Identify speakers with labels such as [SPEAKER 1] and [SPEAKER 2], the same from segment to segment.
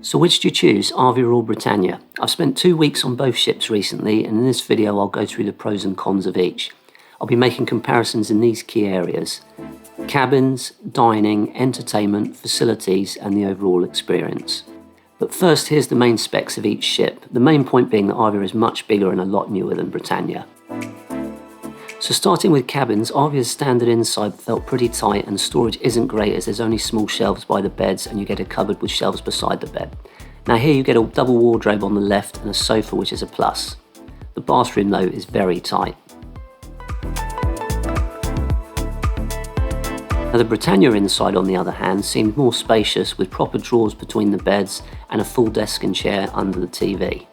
[SPEAKER 1] So which do you choose, Arvia or Britannia? I've spent 2 weeks on both ships recently, and in this video I'll go through the pros and cons of each. I'll be making comparisons in these key areas: cabins, dining, entertainment, facilities, and the overall experience. But first, here's the main specs of each ship, the main point being that Arvia is much bigger and a lot newer than Britannia. So starting with cabins, Arvia's standard inside felt pretty tight and storage isn't great as there's only small shelves by the beds and you get a cupboard with shelves beside the bed. Now here you get a double wardrobe on the left and a sofa, which is a plus. The bathroom though is very tight. Now the Britannia inside on the other hand seemed more spacious with proper drawers between the beds and a full desk and chair under the TV.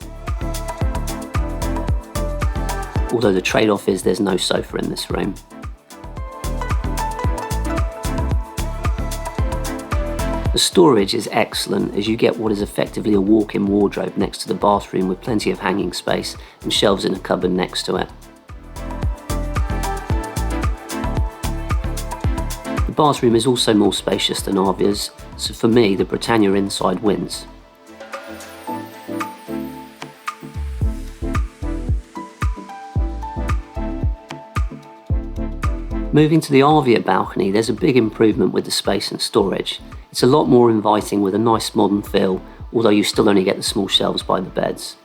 [SPEAKER 1] Although the trade-off is there's no sofa in this room. The storage is excellent as you get what is effectively a walk-in wardrobe next to the bathroom with plenty of hanging space and shelves in a cupboard next to it. The bathroom is also more spacious than Arvia's, so for me the Britannia inside wins. Moving to the Arvia balcony, there's a big improvement with the space and storage. It's a lot more inviting with a nice modern feel, although you still only get the small shelves by the beds.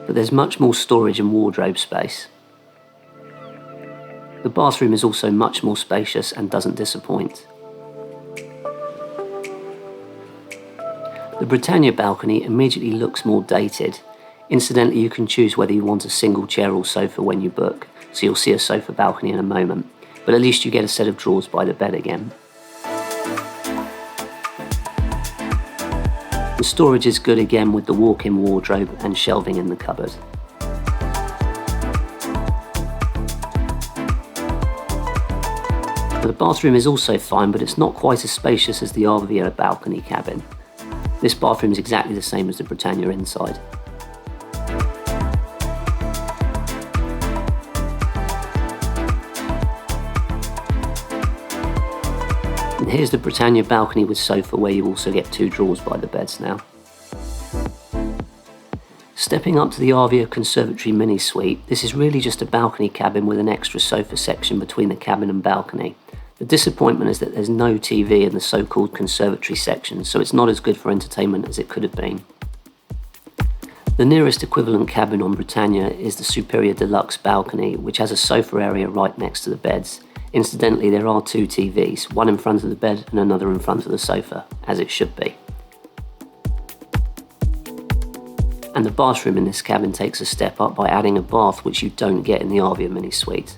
[SPEAKER 1] But there's much more storage and wardrobe space. The bathroom is also much more spacious and doesn't disappoint. The Britannia balcony immediately looks more dated. Incidentally, you can choose whether you want a single chair or sofa when you book, so you'll see a sofa balcony in a moment, but at least you get a set of drawers by the bed again. The storage is good again with the walk-in wardrobe and shelving in the cupboard. The bathroom is also fine, but it's not quite as spacious as the Arvia balcony cabin. This bathroom is exactly the same as the Britannia inside. And here's the Britannia balcony with sofa, where you also get 2 drawers by the beds now. Stepping up to the Arvia Conservatory mini suite, this is really just a balcony cabin with an extra sofa section between the cabin and balcony. The disappointment is that there's no TV in the so-called conservatory section, so it's not as good for entertainment as it could have been. The nearest equivalent cabin on Britannia is the Superior Deluxe balcony, which has a sofa area right next to the beds. Incidentally, there are 2 TVs, one in front of the bed and another in front of the sofa, as it should be. And the bathroom in this cabin takes a step up by adding a bath, which you don't get in the Arvia mini suite.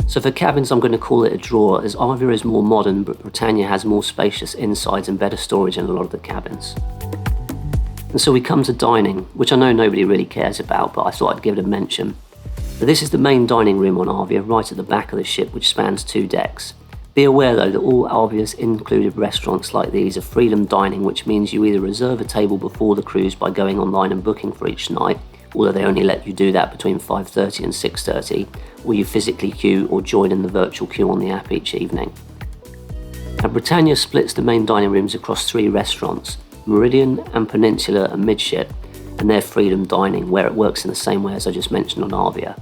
[SPEAKER 1] So for cabins, I'm going to call it a draw, as Arvia is more modern, but Britannia has more spacious insides and better storage in a lot of the cabins. And so we come to dining, which I know nobody really cares about, but I thought I'd give it a mention. But this is the main dining room on Arvia, right at the back of the ship, which spans 2 decks. Be aware though that all Arvia's included restaurants like these are freedom dining, which means you either reserve a table before the cruise by going online and booking for each night, although they only let you do that between 5:30 and 6:30, or you physically queue or join in the virtual queue on the app each evening. Now Britannia splits the main dining rooms across 3 restaurants, Meridian and Peninsula and Midship, and they're freedom dining, where it works in the same way as I just mentioned on Arvia.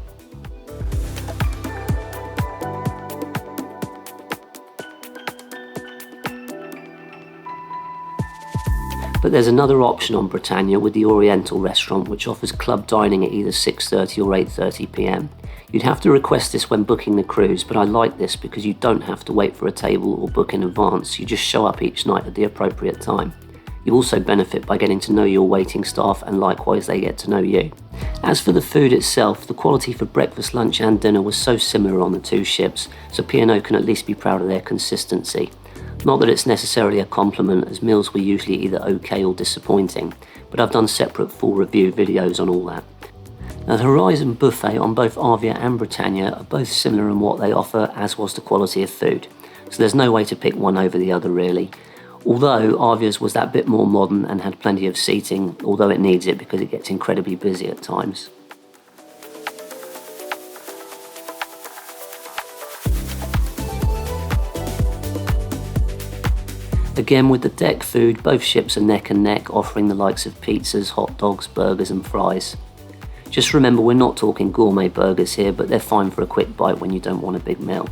[SPEAKER 1] But there's another option on Britannia with the Oriental restaurant, which offers club dining at either 6:30 or 8:30 PM. You'd have to request this when booking the cruise, but I like this because you don't have to wait for a table or book in advance. You just show up each night at the appropriate time. You also benefit by getting to know your waiting staff, and likewise they get to know you. As for the food itself, the quality for breakfast, lunch and dinner was so similar on the 2 ships, so P&O can at least be proud of their consistency. Not that it's necessarily a compliment, as meals were usually either okay or disappointing, but I've done separate full review videos on all that. Now the Horizon buffet on both Arvia and Britannia are both similar in what they offer, as was the quality of food. So there's no way to pick one over the other really. Although Arvia's was that bit more modern and had plenty of seating, although it needs it because it gets incredibly busy at times. Again, with the deck food, both ships are neck and neck, offering the likes of pizzas, hot dogs, burgers and fries. Just remember, we're not talking gourmet burgers here, but they're fine for a quick bite when you don't want a big meal.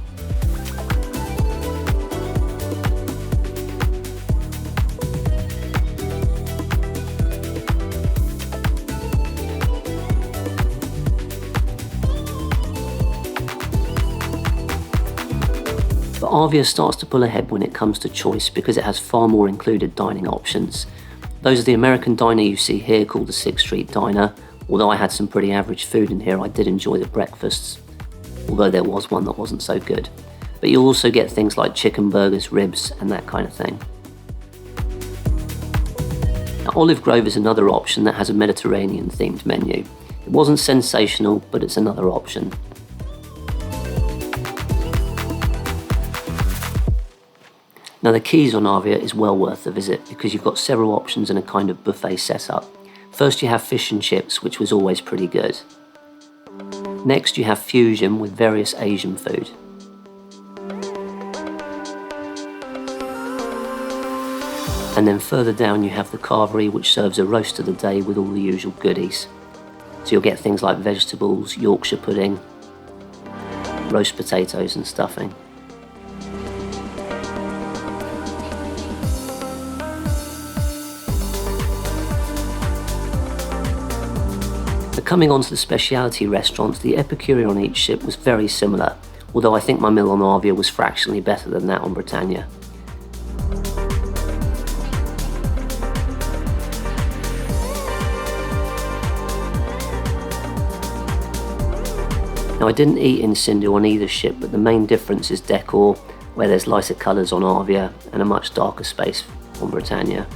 [SPEAKER 1] But Arvia starts to pull ahead when it comes to choice because it has far more included dining options. Those are the American diner you see here, called the 6th Street Diner. Although I had some pretty average food in here, I did enjoy the breakfasts, although there was one that wasn't so good. But you'll also get things like chicken burgers, ribs and that kind of thing. Now, Olive Grove is another option that has a Mediterranean themed menu. It wasn't sensational, but it's another option. Now the Keys on Arvia is well worth the visit because you've got several options and a kind of buffet setup. First you have fish and chips, which was always pretty good. Next you have fusion with various Asian food. And then further down you have the carvery, which serves a roast of the day with all the usual goodies. So you'll get things like vegetables, Yorkshire pudding, roast potatoes and stuffing. Coming on to the specialty restaurants, the Epicurean on each ship was very similar, although I think my meal on Arvia was fractionally better than that on Britannia. Now I didn't eat in Sindhu on either ship, but the main difference is decor, where there's lighter colours on Arvia and a much darker space on Britannia.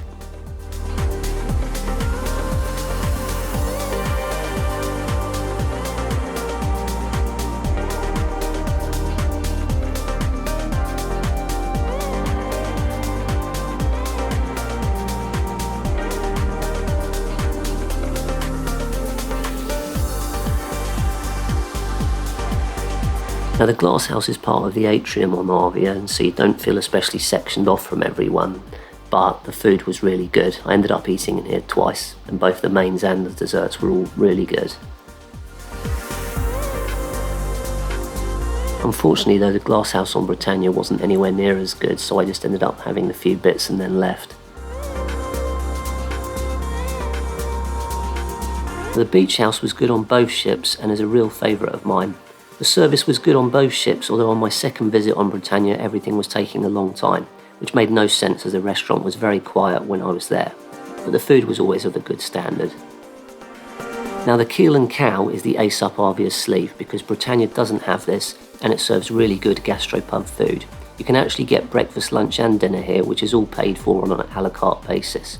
[SPEAKER 1] Now the glass house is part of the atrium on Arvia, and so you don't feel especially sectioned off from everyone, but the food was really good. I ended up eating in here twice, and both the mains and the desserts were all really good. Unfortunately though, the glass house on Britannia wasn't anywhere near as good, so I just ended up having a few bits and then left. The beach house was good on both ships and is a real favourite of mine. The service was good on both ships, although on my second visit on Britannia everything was taking a long time, which made no sense as the restaurant was very quiet when I was there, but the food was always of a good standard. Now the Keel and Cow is the Ace Up Arvia's sleeve because Britannia doesn't have this, and it serves really good gastropub food. You can actually get breakfast, lunch and dinner here, which is all paid for on an a la carte basis.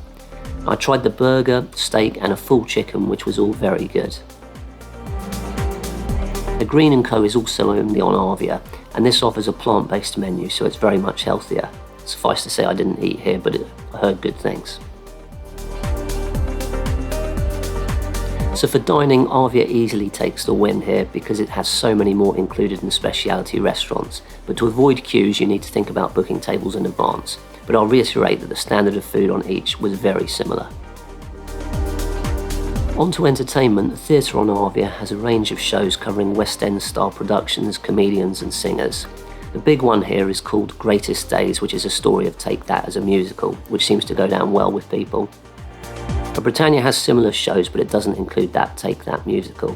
[SPEAKER 1] I tried the burger, steak and a full chicken, which was all very good. The Green & Co is also only on Arvia, and this offers a plant-based menu, so it's very much healthier. Suffice to say I didn't eat here, but I heard good things. So for dining, Arvia easily takes the win here because it has so many more included in specialty restaurants, but to avoid queues you need to think about booking tables in advance. But I'll reiterate that the standard of food on each was very similar. On to entertainment, the theatre on Arvia has a range of shows covering West End style productions, comedians and singers. The big one here is called Greatest Days, which is a story of Take That as a musical, which seems to go down well with people. But Britannia has similar shows, but it doesn't include that Take That musical.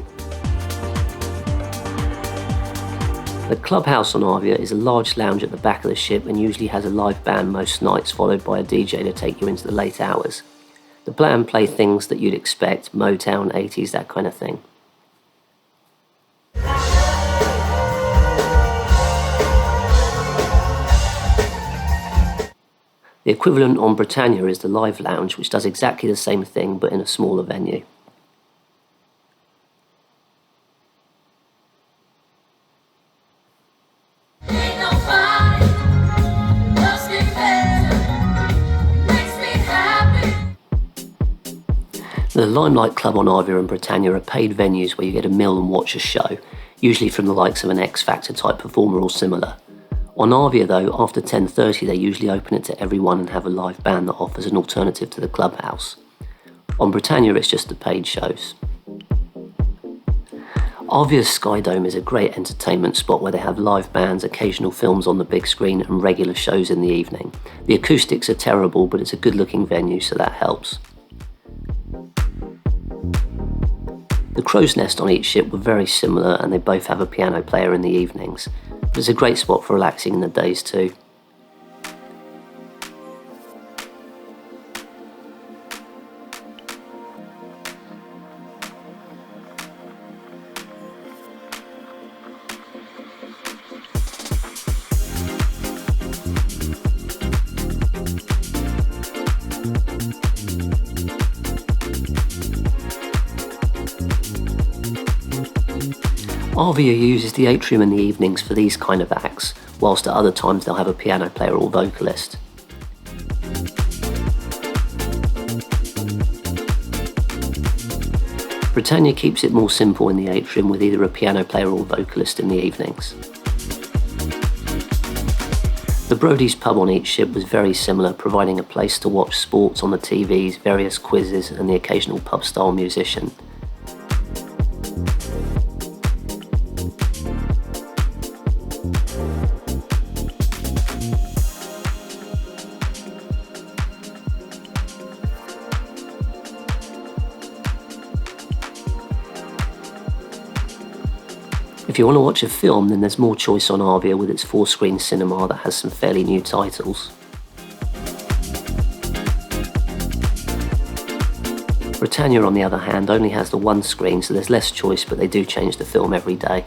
[SPEAKER 1] The clubhouse on Arvia is a large lounge at the back of the ship and usually has a live band most nights, followed by a DJ to take you into the late hours. The band play things that you'd expect, Motown, 80s, that kind of thing. The equivalent on Britannia is the Live Lounge, which does exactly the same thing but in a smaller venue. The Limelight Club on Arvia and Britannia are paid venues where you get a meal and watch a show, usually from the likes of an X Factor type performer or similar. On Arvia though, after 10:30 they usually open it to everyone and have a live band that offers an alternative to the clubhouse. On Britannia it's just the paid shows. Arvia's Sky Dome is a great entertainment spot where they have live bands, occasional films on the big screen and regular shows in the evening. The acoustics are terrible, but it's a good looking venue, so that helps. The Crow's Nest on each ship were very similar and they both have a piano player in the evenings, but it's a great spot for relaxing in the days too. Arvia uses the atrium in the evenings for these kind of acts, whilst at other times they'll have a piano player or vocalist. Britannia keeps it more simple in the atrium with either a piano player or vocalist in the evenings. The Brodie's pub on each ship was very similar, providing a place to watch sports on the TVs, various quizzes and the occasional pub-style musician. If you want to watch a film, then there's more choice on Arvia with its 4-screen cinema that has some fairly new titles. Britannia, on the other hand, only has the 1 screen, so there's less choice, but they do change the film every day.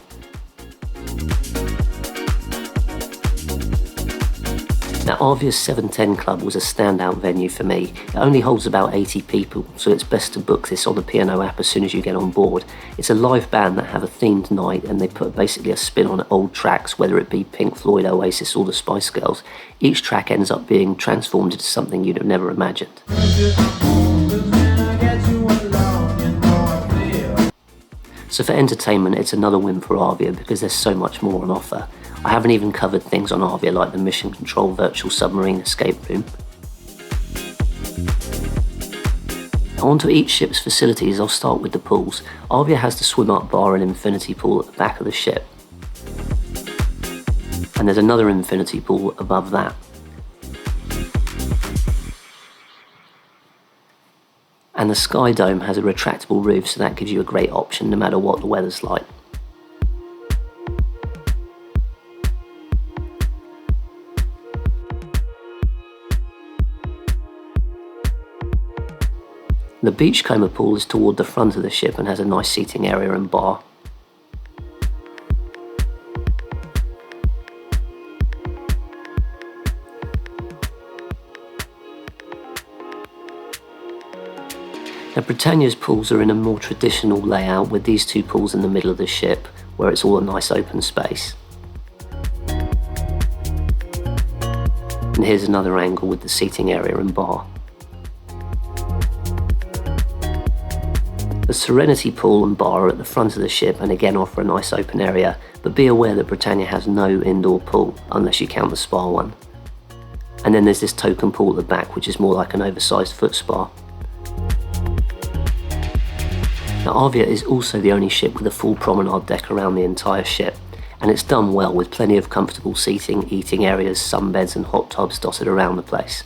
[SPEAKER 1] Now, Arvia's 710 Club was a standout venue for me. It only holds about 80 people, so it's best to book this on the P&O app as soon as you get on board. It's a live band that have a themed night and they put basically a spin on old tracks, whether it be Pink Floyd, Oasis or the Spice Girls. Each track ends up being transformed into something you'd have never imagined. So for entertainment, it's another win for Arvia because there's so much more on offer. I haven't even covered things on Arvia like the Mission Control Virtual Submarine Escape Room. Now onto each ship's facilities, I'll start with the pools. Arvia has the swim-up bar and infinity pool at the back of the ship. And there's another infinity pool above that. And the Sky Dome has a retractable roof, so that gives you a great option no matter what the weather's like. The beachcomber pool is toward the front of the ship and has a nice seating area and bar. Now Britannia's pools are in a more traditional layout with these 2 pools in the middle of the ship where it's all a nice open space. And here's another angle with the seating area and bar. The Serenity pool and bar are at the front of the ship and again offer a nice open area, but be aware that Britannia has no indoor pool unless you count the spa one. And then there's this token pool at the back which is more like an oversized foot spa. Now Arvia is also the only ship with a full promenade deck around the entire ship, and it's done well with plenty of comfortable seating, eating areas, sunbeds and hot tubs dotted around the place.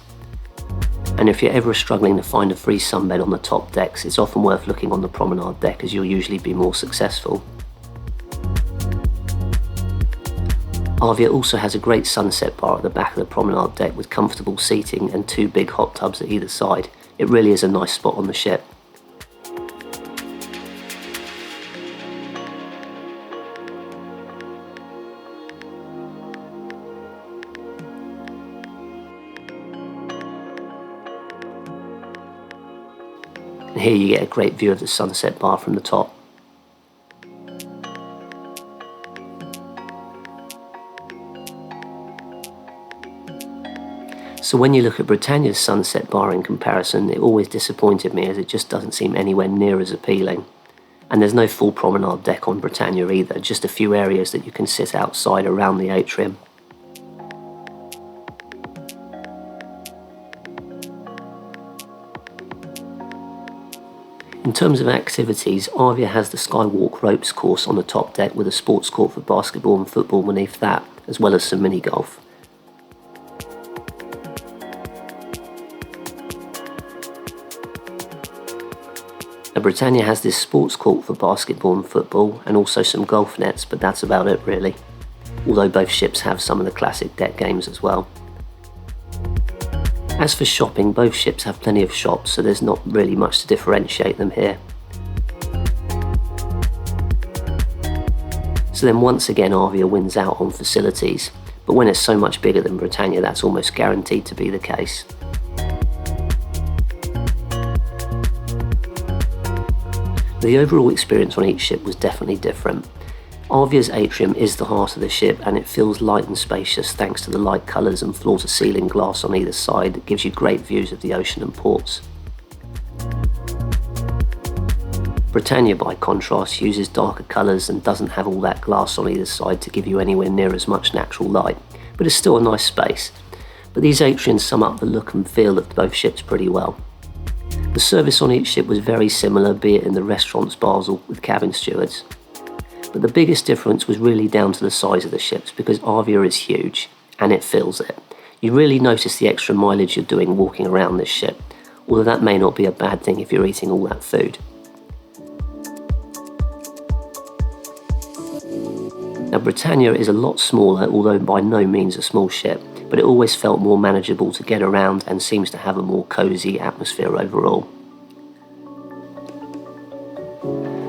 [SPEAKER 1] And if you're ever struggling to find a free sunbed on the top decks, it's often worth looking on the promenade deck as you'll usually be more successful. Arvia also has a great sunset bar at the back of the promenade deck with comfortable seating and 2 big hot tubs at either side. It really is a nice spot on the ship. And here you get a great view of the sunset bar from the top. So when you look at Britannia's sunset bar in comparison, it always disappointed me as it just doesn't seem anywhere near as appealing. And there's no full promenade deck on Britannia either, just a few areas that you can sit outside around the atrium. terms of activities, Arvia has the Skywalk ropes course on the top deck with a sports court for basketball and football beneath that, as well as some mini golf. Now, Britannia has this sports court for basketball and football, and also some golf nets, but that's about it really. Although both ships have some of the classic deck games as well. As for shopping, both ships have plenty of shops, so there's not really much to differentiate them here. So then once again Arvia wins out on facilities, but when it's so much bigger than Britannia, that's almost guaranteed to be the case. The overall experience on each ship was definitely different. Arvia's atrium is the heart of the ship, and it feels light and spacious thanks to the light colours and floor-to-ceiling glass on either side that gives you great views of the ocean and ports. Britannia, by contrast, uses darker colours and doesn't have all that glass on either side to give you anywhere near as much natural light, but it's still a nice space. But these atriums sum up the look and feel of both ships pretty well. The service on each ship was very similar, be it in the restaurants, bars or with cabin stewards. But the biggest difference was really down to the size of the ships, because Arvia is huge, and it fills it. You really notice the extra mileage you're doing walking around this ship, although that may not be a bad thing if you're eating all that food. Now, Britannia is a lot smaller, although by no means a small ship, but it always felt more manageable to get around and seems to have a more cosy atmosphere overall.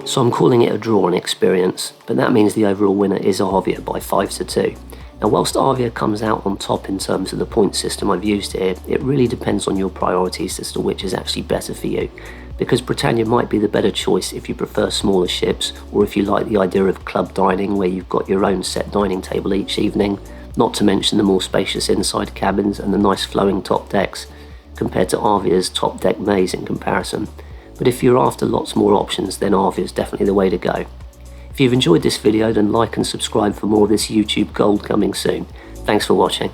[SPEAKER 1] So I'm calling it a draw in experience, but that means the overall winner is Arvia by 5-2. Now, whilst Arvia comes out on top in terms of the point system I've used here, it really depends on your priorities as to which is actually better for you, because Britannia might be the better choice if you prefer smaller ships, or if you like the idea of club dining where you've got your own set dining table each evening, not to mention the more spacious inside cabins and the nice flowing top decks, compared to Arvia's top deck maze in comparison. But if you're after lots more options, then Arvia is definitely the way to go. If you've enjoyed this video, then like and subscribe for more of this YouTube gold coming soon. Thanks for watching.